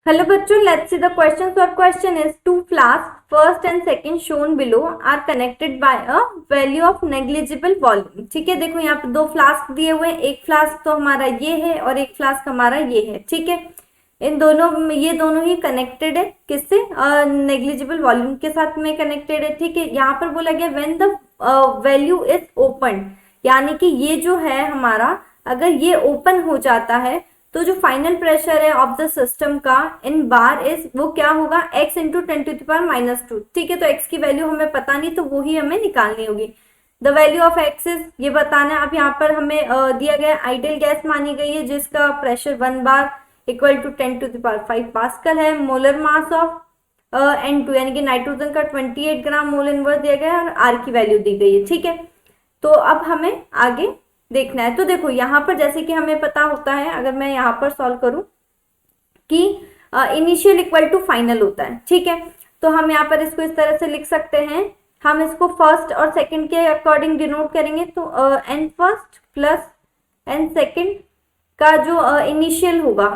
Hello बच्चों, let's see the questions. Our question is two flasks, first and second shown below, are connected by a value of negligible volume. ठीक है, देखो यहाँ पे दो flask दिए हुए हैं, एक फ्लास्क तो हमारा ये है और एक फ्लास्क हमारा ये है. ठीक है, इन दोनों ये दोनों ही कनेक्टेड है किससे? नेग्लिजिबल वॉल्यूम के साथ में कनेक्टेड है. ठीक है, यहाँ पर बोला गया when the value is open, यानी कि ये जो है हमारा, अगर ये ओपन हो जाता है तो जो फाइनल प्रेशर है ऑफ द सिस्टम का इन बार इज वो क्या होगा? x into 10⁻². ठीक है, तो x की वैल्यू हमें पता नहीं, तो वो ही हमें निकालनी होगी. The value of x is ये बताना है. अब यहाँ पर हमें दिया गया आइडियल गैस मानी गई है जिसका pressure 1 bar equal to 10⁵ pascal है. मोलर मास ऑफ N2 यानी कि नाइट्रोजन का 28 ग्राम मोल इनवर्स दिया गया है और R की वैल्यू दी गई है. ठीक है, तो अब हमें आगे देखना है. तो देखो यहाँ पर जैसे कि हमें पता होता है, अगर मैं यहाँ पर सॉल्व करूं कि इनिशियल इक्वल टू फाइनल होता है. ठीक है, तो हम यहाँ पर इसको इस तरह से लिख सकते हैं. हम इसको फर्स्ट और सेकंड के अकॉर्डिंग डिनोट करेंगे. तो n first plus n second का जो इनिशियल होगा,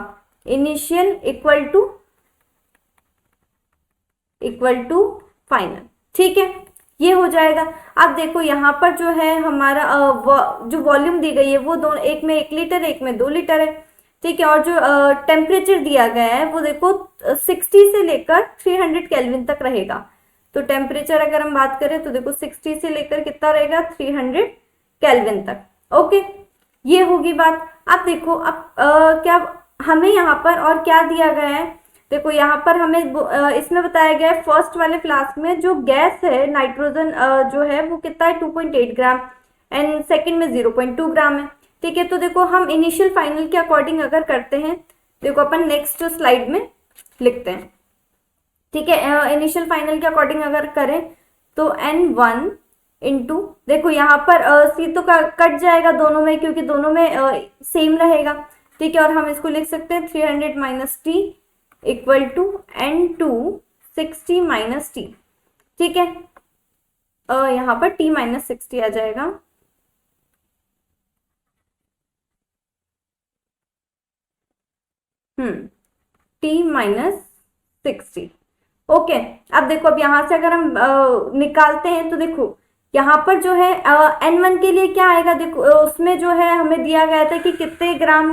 इनिशियल इक्वल टू फाइनल. ठीक है, ये हो जाएगा. अब देखो यहाँ पर जो है हमारा जो वॉल्यूम दी गई है वो दोनों, एक में 1 लीटर एक में 2 लीटर है. ठीक है, और जो टेम्परेचर दिया गया है वो देखो 60 से लेकर 300 केल्विन तक रहेगा. तो टेम्परेचर अगर हम बात करें तो देखो 60 से लेकर कितना रहेगा? 300 केल्विन तक. ओके, ये होगी बात. अब देखो अब क्या हमें यहाँ पर और क्या दिया गया है? देखो यहाँ पर हमें इसमें बताया गया है फर्स्ट वाले फ्लास्क में जो गैस है नाइट्रोजन जो है वो कितना है? 2.8 ग्राम एंड सेकंड में 0.2 ग्राम है. ठीक है, तो देखो हम इनिशियल फाइनल के अकॉर्डिंग अगर करते हैं, देखो अपन नेक्स्ट स्लाइड में लिखते हैं. ठीक है, इनिशियल फाइनल के अकॉर्डिंग अगर करें तो N1 इंटू, देखो यहाँ पर C तो कट जाएगा दोनों में क्योंकि दोनों में सेम रहेगा. ठीक है, और हम इसको लिख सकते हैं 300 minus T equal to N2 60 minus T. ठीक है, यहाँ पर T माइनस 60 आ जाएगा. T minus 60. ओके, अब देखो अब यहाँ से अगर हम निकालते हैं तो देखो यहाँ पर जो है N1 के लिए क्या आएगा? देखो उसमें जो है हमें दिया गया था कि कितने ग्राम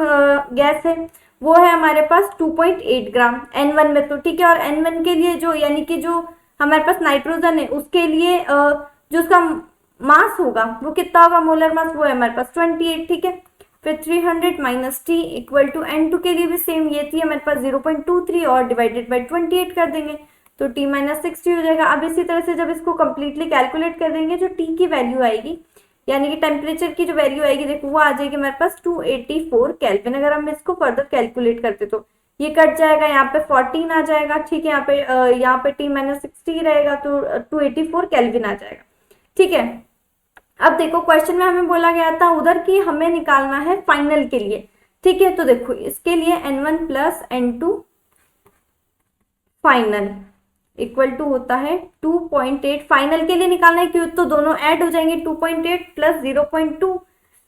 गैस है, वो है हमारे पास 2.8 ग्राम N1 में. तो ठीक है, और N1 के लिए जो यानी कि जो हमारे पास नाइट्रोजन है उसके लिए जो उसका मास होगा वो कितना होगा? मोलर मास वो है हमारे पास 28. ठीक है, फिर 300 minus T equal to N2 के लिए भी सेम ये थी हमारे पास 0.23 और डिवाइडेड बाई 28 कर देंगे तो T माइनस 60 हो जाएगा. अब इसी तरह से जब इसको कंप्लीटली कैलकुलेट कर देंगे, जो T की वैल्यू आएगी यानी कि टेम्परेचर की जो वैल्यू आएगी देखो वो आ जाएगी हमारे पास 284 केल्विन. अगर हम इसको फर्दर कैलकुलेट करते तो ये कट जाएगा, यहाँ पे 14 आ जाएगा. ठीक है, यहाँ पे T माइनस 60 रहेगा तो 284 केल्विन आ जाएगा. ठीक है, अब देखो क्वेश्चन में हमें बोला गया था उधर कि हमें निकालना है फाइनल के लिए. ठीक है, तो देखो इसके लिए N1 plus N2 final equal to होता है 2.8. फाइनल के लिए निकालना है क्यों? तो दोनों ऐड हो जाएंगे. 2.8 प्लस 0.2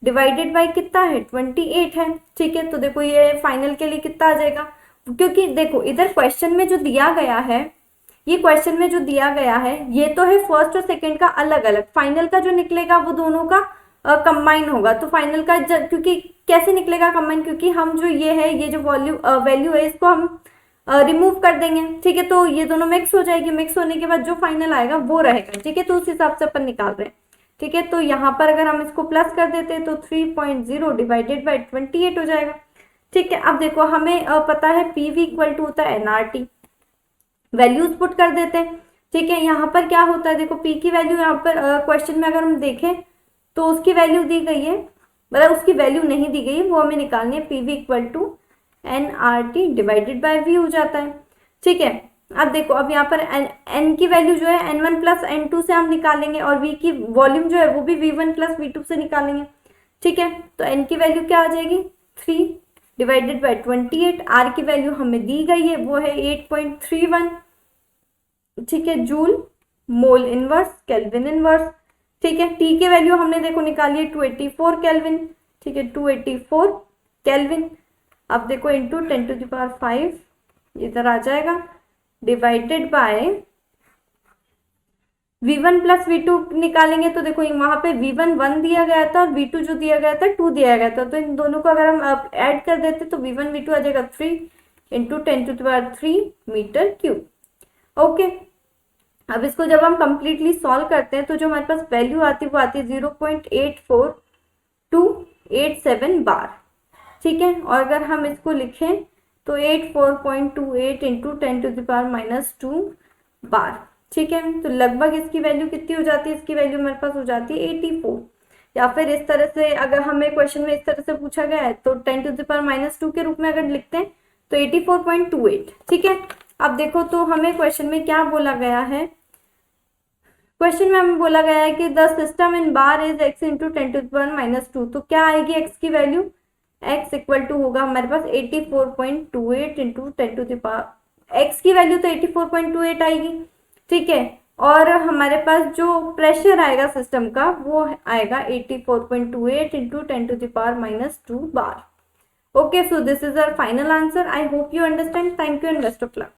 डिवाइडेड बाय कितना है? 28 है. ठीक है, तो देखो ये फाइनल के लिए कितना आ जाएगा? क्योंकि देखो इधर क्वेश्चन में जो दिया गया है, ये क्वेश्चन में जो दिया गया है ये तो है फर्स्ट और सेकेंड का अलग अलग. फाइनल का जो निकलेगा वो दोनों का कंबाइन होगा. तो फाइनल का क्योंकि कैसे निकलेगा कंबाइन? क्योंकि हम जो ये है, ये जो वैल्यू है इसको हम रिमूव कर देंगे. ठीक है, तो ये दोनों मिक्स हो जाएगी. मिक्स होने के बाद जो फाइनल आएगा वो रहेगा. ठीक है, तो उस हिसाब से अपन निकाल रहे हैं. ठीक है, तो यहाँ पर अगर हम इसको प्लस कर देते हैं तो 3.0 डिवाइडेड बाई 28 हो जाएगा. ठीक है, अब देखो हमें पता है PV इक्वल टू होता है NRT. वैल्यूज पुट कर देते हैं. ठीक है, यहाँ पर क्या होता है? देखो P की वैल्यू यहाँ पर क्वेश्चन में अगर हम देखें तो उसकी वैल्यू दी गई है, मतलब उसकी वैल्यू नहीं दी गई है, वो हमें निकालनी है. PV equal to NRT divided by V हो जाता है. ठीक है, अब देखो अब यहाँ पर N की वैल्यू जो है N1 प्लस N2 से हम निकालेंगे और V की वॉल्यूम जो है वो भी V1 प्लस V2 से निकालेंगे. ठीक है, तो N की वैल्यू क्या आ जाएगी? 3 डिवाइडेड बाय 28. R की वैल्यू हमें दी गई है वो है 8.31. ठीक है, joule mole inverse kelvin inverse. ठीक है, T की वैल्यू हमने देखो निकाली है 284 केल्विन. ठीक है, 284 केल्विन. अब देखो इंटू 10⁵ इधर आ जाएगा, divided by V1 plus V2 निकालेंगे तो देखो वहां पे V1 1 दिया गया था और V2 जो दिया गया था 2 दिया गया था, तो इन दोनों को अगर हम ऐड कर देते तो V1 V2 आ जाएगा 3 इंटू 10⁻³ मीटर क्यूब। ओके, अब इसको जब हम कंप्लीटली सॉल्व करते हैं तो जो हमारे पास वैल्यू आती है वो आती है 0.8427 बार। ठीक है, और अगर हम इसको लिखें तो 84.28 इंटू 10⁻² बार। ठीक है, तो लगभग इसकी वैल्यू कितनी हो जाती है, इसकी वैल्यू हमारे पास हो जाती है 84। या फिर इस तरह से अगर हमें क्वेश्चन में इस तरह से पूछा गया है तो 10⁻² के रूप में अगर लिखते हैं तो 84.28। ठीक है, अब देखो तो हमें क्वेश्चन में क्या बोला गया है, क्वेश्चन में हमें बोला गया है कि the system in bar is x into 10⁻², तो क्या आएगी x की वैल्यू, x इक्वल टू होगा हमारे पास 84.28 इंटू 10⁻, x की वैल्यू तो 84.28 आएगी। ठीक है, और हमारे पास जो प्रेशर आएगा सिस्टम का वो आएगा 84.28 इंटू 10⁻² बार। Okay, so this is our final answer. I hope you understand. Thank you and best of luck.